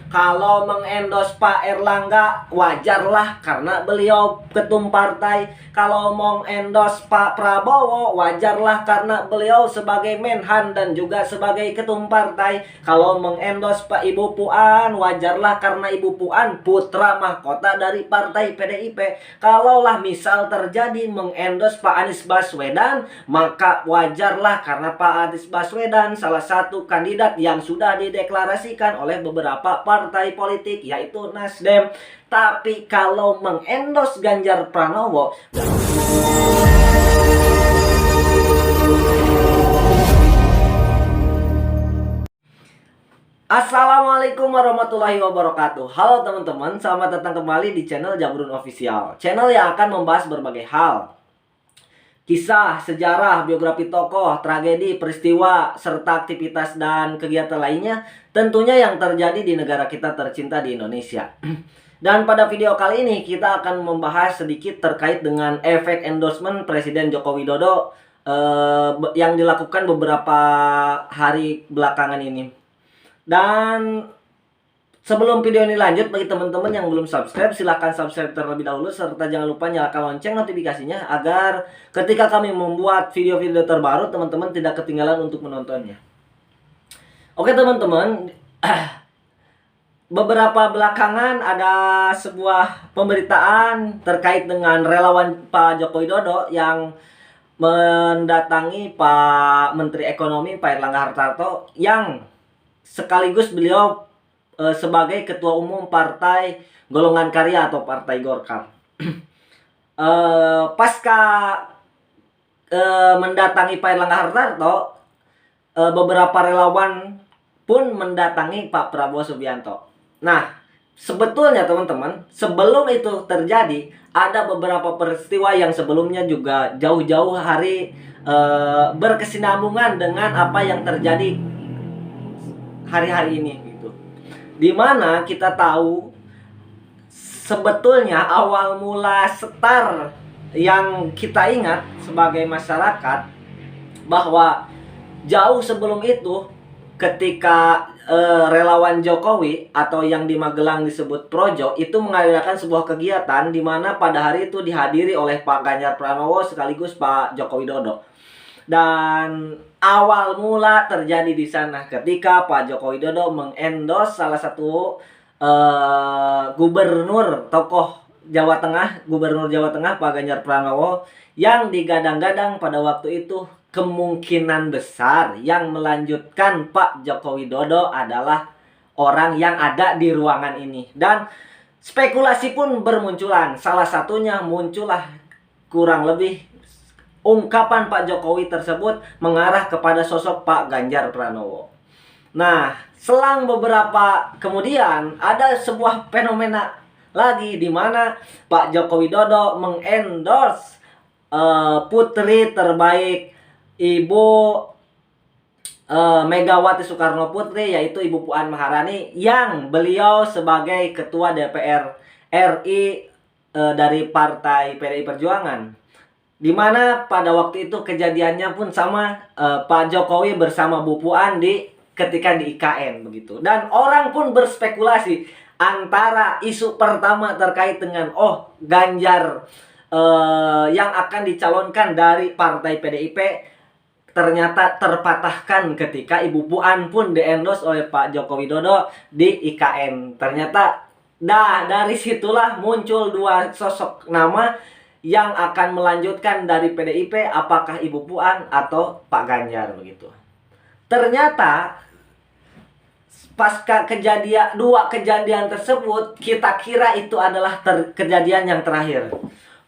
Kalau mengendos Pak Erlangga wajarlah karena beliau ketum partai. Kalau mengendos Pak Prabowo wajarlah karena beliau sebagai Menhan dan juga sebagai ketum partai. Kalau mengendos Pak Ibu Puan wajarlah karena Ibu Puan putra mahkota dari partai PDIP. Kalaulah misal terjadi mengendos Pak Anies Baswedan, maka wajarlah karena Pak Anies Baswedan salah satu kandidat yang sudah dideklarasikan oleh beberapa partai politik yaitu Nasdem. Tapi kalau mengendos Ganjar Pranowo, Assalamualaikum warahmatullahi wabarakatuh. Halo teman-teman, selamat datang kembali di channel Jabrun Official, channel yang akan membahas berbagai hal, kisah, sejarah, biografi tokoh, tragedi, peristiwa, serta aktivitas dan kegiatan lainnya tentunya yang terjadi di negara kita tercinta di Indonesia. Dan pada video kali ini kita akan membahas sedikit terkait dengan efek endorsement Presiden Joko Widodo yang dilakukan beberapa hari belakangan ini. Dan sebelum video ini lanjut, bagi teman-teman yang belum subscribe, silahkan subscribe terlebih dahulu, serta jangan lupa nyalakan lonceng notifikasinya agar ketika kami membuat video-video terbaru, teman-teman tidak ketinggalan untuk menontonnya. Oke teman-teman, beberapa belakangan ada sebuah pemberitaan terkait dengan relawan Pak Joko Widodo yang mendatangi Pak Menteri Ekonomi Pak Erlangga Hartarto, yang sekaligus beliau sebagai Ketua Umum Partai Golongan Karya atau Partai Golkar. Pasca mendatangi Pak Erlangga Hartarto, beberapa relawan pun mendatangi Pak Prabowo Subianto. Nah, sebetulnya teman-teman, sebelum itu terjadi, ada beberapa peristiwa yang sebelumnya juga jauh-jauh hari berkesinambungan dengan apa yang terjadi hari-hari ini gitu. Dimana kita tahu sebetulnya awal mula setar yang kita ingat sebagai masyarakat bahwa jauh sebelum itu ketika relawan Jokowi atau yang di Magelang disebut Projo itu mengadakan sebuah kegiatan di mana pada hari itu dihadiri oleh Pak Ganjar Pranowo sekaligus Pak Joko Widodo. Dan awal mula terjadi di sana ketika Pak Joko Widodo mengendos salah satu gubernur tokoh Jawa Tengah, Gubernur Jawa Tengah Pak Ganjar Pranowo, yang digadang-gadang pada waktu itu kemungkinan besar yang melanjutkan Pak Joko Widodo adalah orang yang ada di ruangan ini. Dan spekulasi pun bermunculan. Salah satunya muncullah kurang lebih ungkapan Pak Jokowi tersebut mengarah kepada sosok Pak Ganjar Pranowo. Nah, selang beberapa kemudian ada sebuah fenomena lagi di mana Pak Joko Widodo mengendorse putri terbaik Ibu Megawati Soekarno Putri, yaitu Ibu Puan Maharani, yang beliau sebagai Ketua DPR RI dari Partai PDI Perjuangan. Dimana pada waktu itu kejadiannya pun sama, Pak Jokowi bersama Bu Puan ketika di IKN begitu. Dan orang pun berspekulasi antara isu pertama terkait dengan Ganjar yang akan dicalonkan dari Partai PDIP ternyata terpatahkan ketika Ibu Puan pun diendos oleh Pak Joko Widodo di IKN. Ternyata dari situlah muncul dua sosok nama yang akan melanjutkan dari PDIP, apakah Ibu Puan atau Pak Ganjar begitu. Ternyata pasca dua kejadian tersebut, kita kira itu adalah kejadian yang terakhir.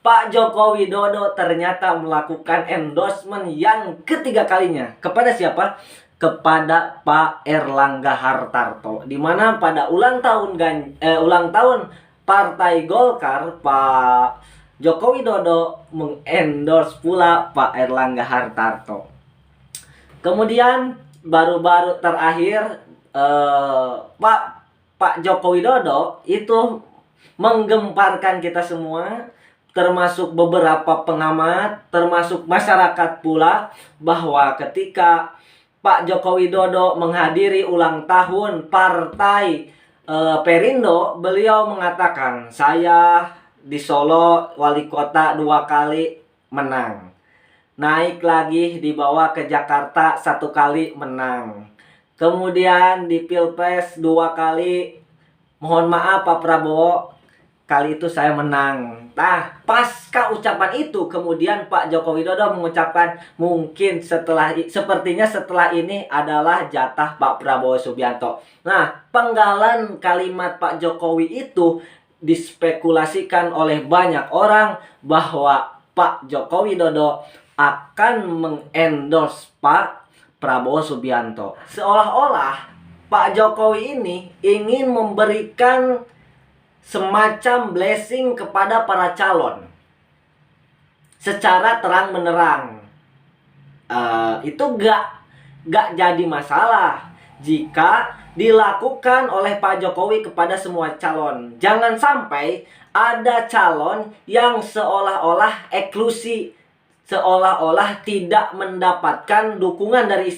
Pak Joko Widodo ternyata melakukan endorsement yang ketiga kalinya. Kepada siapa? Kepada Pak Erlangga Hartarto. Dimana pada ulang tahun Partai Golkar, Pak Joko Widodo mengendorse pula Pak Erlangga Hartarto. Kemudian baru-baru terakhir Pak Joko Widodo itu menggemparkan kita semua, termasuk beberapa pengamat, termasuk masyarakat pula, bahwa ketika Pak Joko Widodo menghadiri ulang tahun Partai Perindo, beliau mengatakan, saya di Solo wali kota 2 kali menang. Naik lagi dibawa ke Jakarta 1 kali menang. Kemudian di Pilpres 2 kali, mohon maaf Pak Prabowo, kali itu saya menang. Nah, pasca ucapan itu kemudian Pak Joko Widodo mengucapkan sepertinya setelah ini adalah jatah Pak Prabowo Subianto. Nah, penggalan kalimat Pak Jokowi itu dispekulasikan oleh banyak orang bahwa Pak Joko Widodo akan mengendorse Pak Prabowo Subianto. Seolah-olah Pak Jokowi ini ingin memberikan semacam blessing kepada para calon secara terang menerang. Itu gak jadi masalah jika dilakukan oleh Pak Jokowi kepada semua calon. Jangan sampai ada calon yang seolah-olah eksklusi, seolah-olah tidak mendapatkan dukungan dari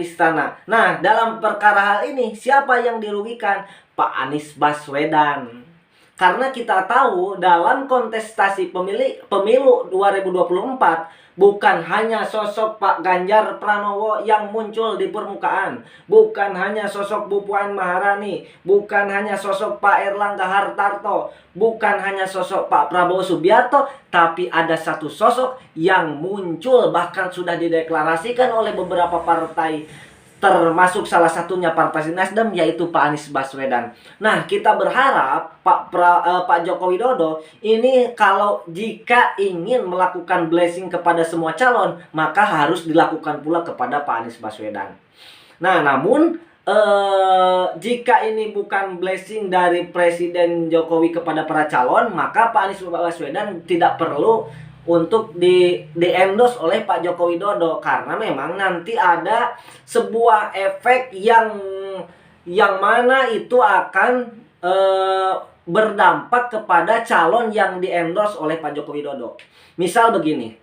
istana. Nah, dalam perkara hal ini siapa yang dirugikan? Pak Anies Baswedan. Karena kita tahu dalam kontestasi pemilu 2024 bukan hanya sosok Pak Ganjar Pranowo yang muncul di permukaan, bukan hanya sosok Bu Puan Maharani, bukan hanya sosok Pak Erlangga Hartarto, bukan hanya sosok Pak Prabowo Subianto, tapi ada satu sosok yang muncul bahkan sudah dideklarasikan oleh beberapa partai, termasuk salah satunya Partai Nasdem, yaitu Pak Anies Baswedan. Nah, kita berharap Pak Joko Widodo ini jika ingin melakukan blessing kepada semua calon, maka harus dilakukan pula kepada Pak Anies Baswedan. Nah, namun jika ini bukan blessing dari Presiden Jokowi kepada para calon, maka Pak Anies Baswedan tidak perlu untuk di-endorse oleh Pak Joko Widodo, karena memang nanti ada sebuah efek yang mana itu akan berdampak kepada calon yang di-endorse oleh Pak Joko Widodo. Misal begini,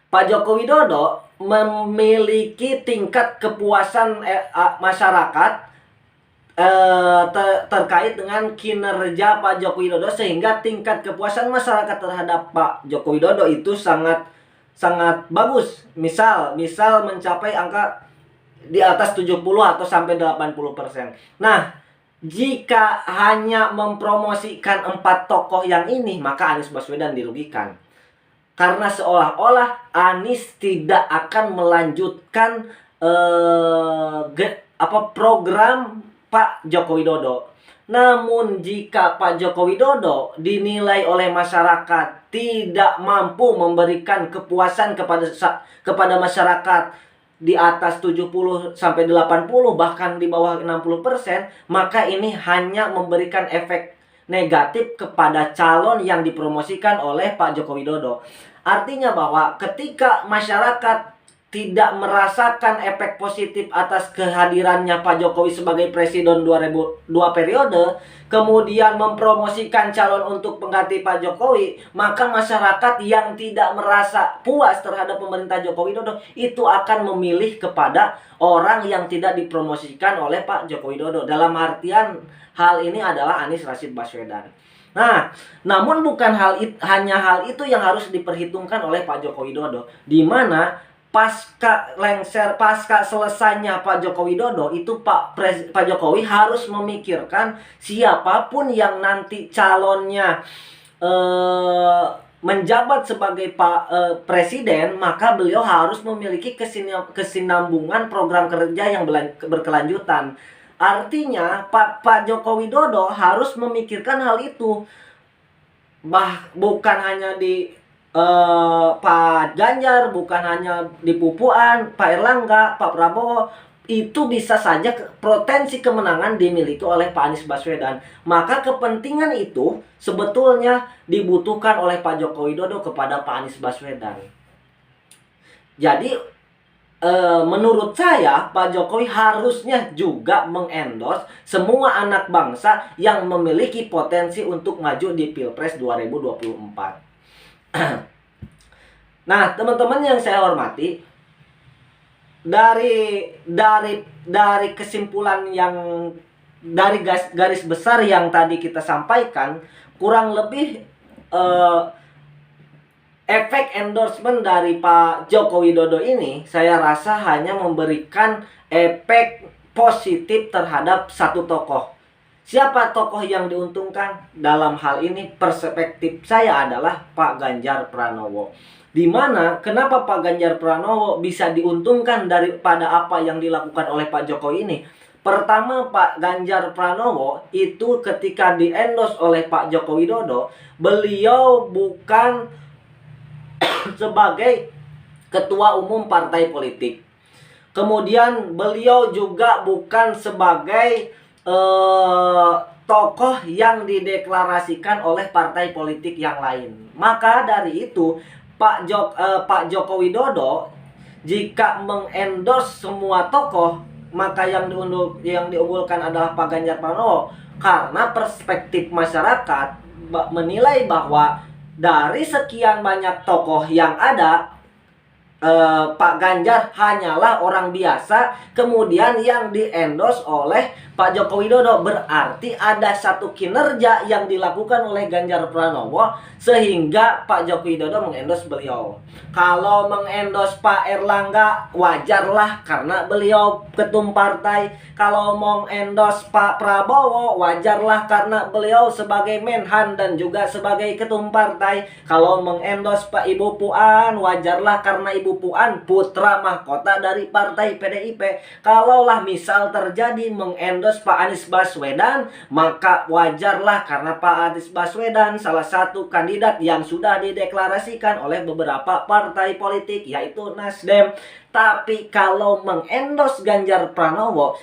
Pak Joko Widodo memiliki tingkat kepuasan masyarakat terkait dengan kinerja Pak Joko Widodo, sehingga tingkat kepuasan masyarakat terhadap Pak Joko Widodo itu sangat bagus. Misal mencapai angka di atas 70 atau sampai 80%. Nah, jika hanya mempromosikan 4 tokoh yang ini, maka Anies Baswedan dirugikan. Karena seolah-olah Anies tidak akan melanjutkan program Pak Joko Widodo. Namun jika Pak Joko Widodo dinilai oleh masyarakat tidak mampu memberikan kepuasan kepada masyarakat di atas 70 sampai 80, bahkan di bawah 60%, maka ini hanya memberikan efek negatif kepada calon yang dipromosikan oleh Pak Joko Widodo. Artinya bahwa ketika masyarakat tidak merasakan efek positif atas kehadirannya Pak Jokowi sebagai presiden 2 periode, kemudian mempromosikan calon untuk pengganti Pak Jokowi, maka masyarakat yang tidak merasa puas terhadap pemerintah Joko Widodo itu akan memilih kepada orang yang tidak dipromosikan oleh Pak Joko Widodo. Dalam artian hal ini adalah Anies Rashid Baswedan. Nah, namun bukan hanya hal itu yang harus diperhitungkan oleh Pak Joko Widodo, di mana pasca selesainya Pak Joko Widodo itu Pak Jokowi harus memikirkan siapapun yang nanti calonnya menjabat sebagai presiden, maka beliau harus memiliki kesinambungan program kerja yang berkelanjutan. Artinya Pak Joko Widodo harus memikirkan hal itu, bukan hanya di Pak Ganjar, bukan hanya di Puan, Pak Erlangga, Pak Prabowo. Itu bisa saja potensi kemenangan dimiliki oleh Pak Anies Baswedan. Maka kepentingan itu sebetulnya dibutuhkan oleh Pak Joko Widodo kepada Pak Anies Baswedan. Jadi menurut saya Pak Jokowi harusnya juga mengendorse semua anak bangsa yang memiliki potensi untuk maju di Pilpres 2024. Nah, teman-teman yang saya hormati, dari kesimpulan yang dari garis besar yang tadi kita sampaikan, kurang lebih efek endorsement dari Pak Joko Widodo ini saya rasa hanya memberikan efek positif terhadap satu tokoh. Siapa tokoh yang diuntungkan? Dalam hal ini perspektif saya adalah Pak Ganjar Pranowo. Dimana kenapa Pak Ganjar Pranowo bisa diuntungkan daripada apa yang dilakukan oleh Pak Jokowi ini? Pertama, Pak Ganjar Pranowo itu ketika di-endorse oleh Pak Joko Widodo, beliau bukan sebagai ketua umum partai politik. Kemudian beliau juga bukan sebagai tokoh yang dideklarasikan oleh partai politik yang lain. Maka dari itu Pak Joko Widodo jika mengendorse semua tokoh, maka yang diunggulkan adalah Pak Ganjar Pranowo, karena perspektif masyarakat menilai bahwa dari sekian banyak tokoh yang ada, Pak Ganjar hanyalah orang biasa, kemudian yang di-endorse oleh Pak Joko Widodo. Berarti ada satu kinerja yang dilakukan oleh Ganjar Pranowo sehingga Pak Joko Widodo mengendorse beliau. Kalau mengendorse Pak Erlangga, wajarlah karena beliau ketum partai. Kalau mengendorse Pak Prabowo, wajarlah karena beliau sebagai Menhan dan juga sebagai ketum partai. Kalau mengendorse Pak Ibu Puan, wajarlah karena Ibu Puan putra mahkota dari partai PDIP. Kalaulah misal terjadi mengendorse Pak Anies Baswedan, maka wajarlah karena Pak Anies Baswedan salah satu kandidat yang sudah dideklarasikan oleh beberapa partai politik, yaitu Nasdem. Tapi kalau mengendorse Ganjar Pranowo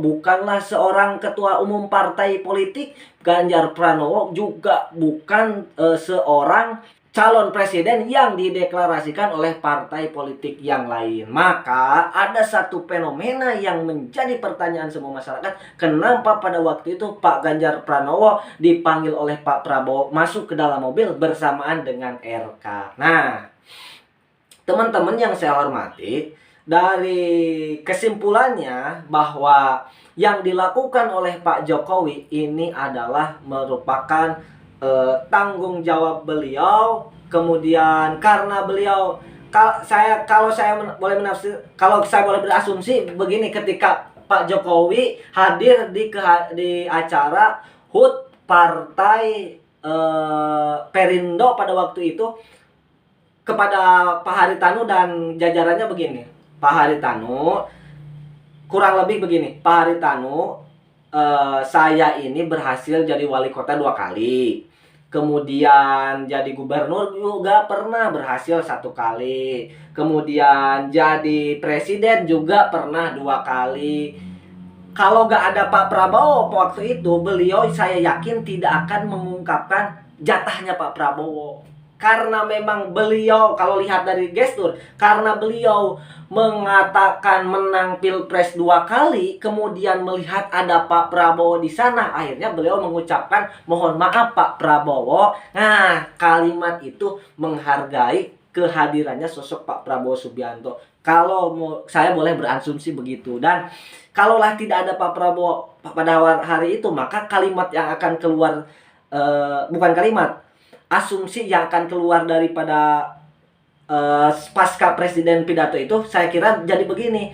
bukanlah seorang ketua umum partai politik. Ganjar Pranowo juga bukan seorang calon presiden yang dideklarasikan oleh partai politik yang lain. Maka ada satu fenomena yang menjadi pertanyaan semua masyarakat. Kenapa pada waktu itu Pak Ganjar Pranowo dipanggil oleh Pak Prabowo masuk ke dalam mobil bersamaan dengan RK? Nah, teman-teman yang saya hormati, dari kesimpulannya bahwa yang dilakukan oleh Pak Jokowi ini adalah merupakan tanggung jawab beliau. Kemudian karena beliau, kalau saya boleh berasumsi begini, ketika Pak Jokowi hadir di acara HUT partai Perindo pada waktu itu, kepada Pak Haritanu dan jajarannya begini. Pak Haritanu, kurang lebih begini, Pak Haritanu, saya ini berhasil jadi wali kota 2 kali. Kemudian jadi gubernur juga pernah berhasil 1 kali. Kemudian jadi presiden juga pernah 2 kali. Kalau gak ada Pak Prabowo waktu itu, beliau saya yakin tidak akan mengungkapkan jatahnya Pak Prabowo. Karena memang beliau, kalau lihat dari gestur, karena beliau mengatakan menang Pilpres 2 kali, kemudian melihat ada Pak Prabowo di sana, akhirnya beliau mengucapkan mohon maaf Pak Prabowo. Nah, kalimat itu menghargai kehadirannya sosok Pak Prabowo Subianto. Kalau saya boleh berasumsi begitu. Dan kalaulah tidak ada Pak Prabowo pada hari itu, maka kalimat yang akan keluar, bukan kalimat, asumsi yang akan keluar daripada pasca presiden pidato itu, saya kira jadi begini.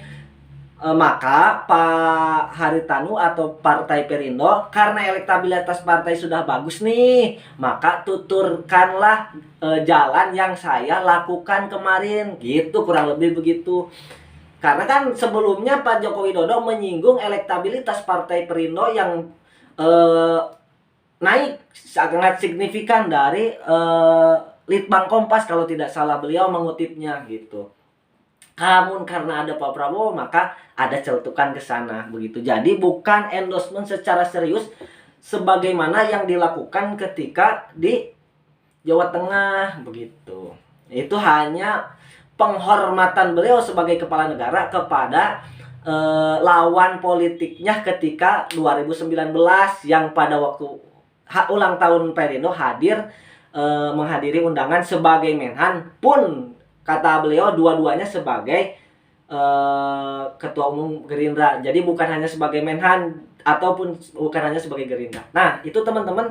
Maka Pak Haritanu atau Partai Perindo, karena elektabilitas partai sudah bagus nih, maka tuturkanlah jalan yang saya lakukan kemarin, gitu, kurang lebih begitu. Karena kan sebelumnya Pak Joko Widodo menyinggung elektabilitas Partai Perindo yang naik sangat signifikan dari Litbang Kompas kalau tidak salah beliau mengutipnya gitu. Namun karena ada Pak Prabowo, maka ada celutukan ke sana begitu. Jadi bukan endorsement secara serius sebagaimana yang dilakukan ketika di Jawa Tengah begitu. Itu hanya penghormatan beliau sebagai kepala negara kepada lawan politiknya ketika 2019 yang pada waktu ulang tahun Perindo hadir, menghadiri undangan sebagai Menhan, pun kata beliau dua-duanya sebagai Ketua Umum Gerindra. Jadi bukan hanya sebagai Menhan ataupun bukan hanya sebagai Gerindra. Nah, itu teman-teman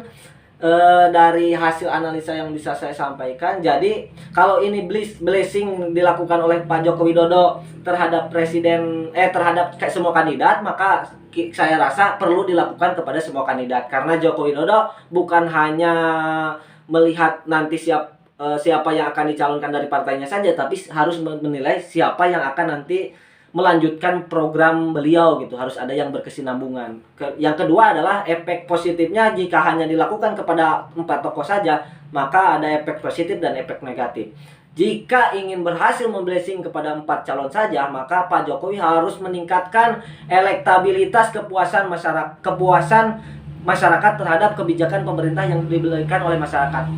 dari hasil analisa yang bisa saya sampaikan. Jadi kalau ini blessing dilakukan oleh Pak Joko Widodo terhadap terhadap semua kandidat, maka saya rasa perlu dilakukan kepada semua kandidat, karena Joko Widodo bukan hanya melihat nanti siapa yang akan dicalonkan dari partainya saja, tapi harus menilai siapa yang akan nanti melanjutkan program beliau gitu. Harus ada yang berkesinambungan. Yang kedua adalah efek positifnya, jika hanya dilakukan kepada 4 tokoh saja, maka ada efek positif dan efek negatif. Jika ingin berhasil memblessing kepada 4 calon saja, maka Pak Jokowi harus meningkatkan elektabilitas kepuasan masyarakat terhadap kebijakan pemerintah yang diberikan oleh masyarakat.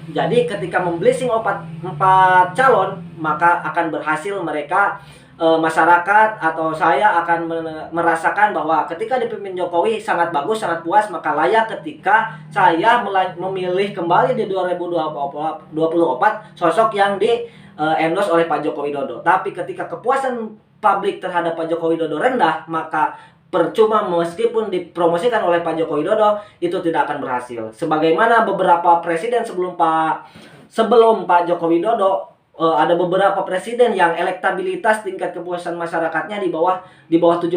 Jadi ketika memblessing 4 calon, maka akan berhasil mereka, masyarakat atau saya akan merasakan bahwa ketika dipimpin Jokowi sangat bagus, sangat puas, maka layak ketika saya memilih kembali di 2024 sosok yang di endorse oleh Pak Joko Widodo. Tapi ketika kepuasan publik terhadap Pak Joko Widodo rendah, maka percuma meskipun dipromosikan oleh Pak Joko Widodo, itu tidak akan berhasil. Sebagaimana beberapa presiden sebelum Pak Joko Widodo, ada beberapa presiden yang elektabilitas tingkat kepuasan masyarakatnya di bawah 70%,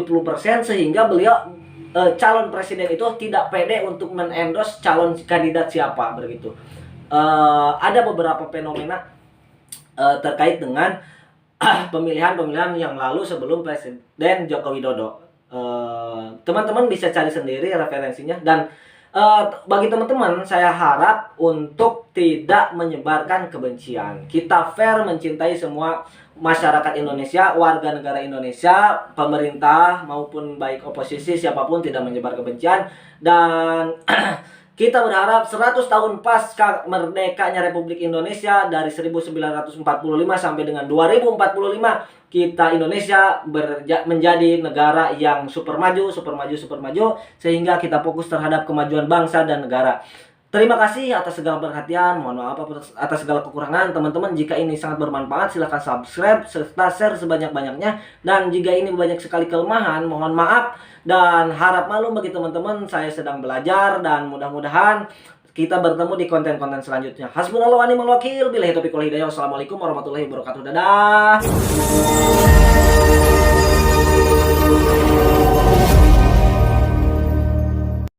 sehingga beliau calon presiden itu tidak pede untuk menendorse calon kandidat siapa begitu. Ada beberapa fenomena terkait dengan pemilihan yang lalu sebelum Presiden Joko Widodo. Teman-teman bisa cari sendiri referensinya, dan bagi teman-teman saya harap untuk tidak menyebarkan kebencian. Kita fair mencintai semua masyarakat Indonesia, warga negara Indonesia, pemerintah maupun baik oposisi, siapapun tidak menyebar kebencian. Dan kita berharap 100 tahun pasca merdekanya Republik Indonesia dari 1945 sampai dengan 2045, kita Indonesia menjadi negara yang super maju, sehingga kita fokus terhadap kemajuan bangsa dan negara. Terima kasih atas segala perhatian, mohon maaf atas segala kekurangan. Teman-teman, jika ini sangat bermanfaat, silahkan subscribe serta share sebanyak-banyaknya. Dan jika ini banyak sekali kelemahan, mohon maaf dan harap maklum bagi teman-teman. Saya sedang belajar dan mudah-mudahan kita bertemu di konten-konten selanjutnya. Hasbunallahu wa ni'mal wakil. Billahi taufiq wal hidayah. Wassalamualaikum warahmatullahi wabarakatuh. Dadah.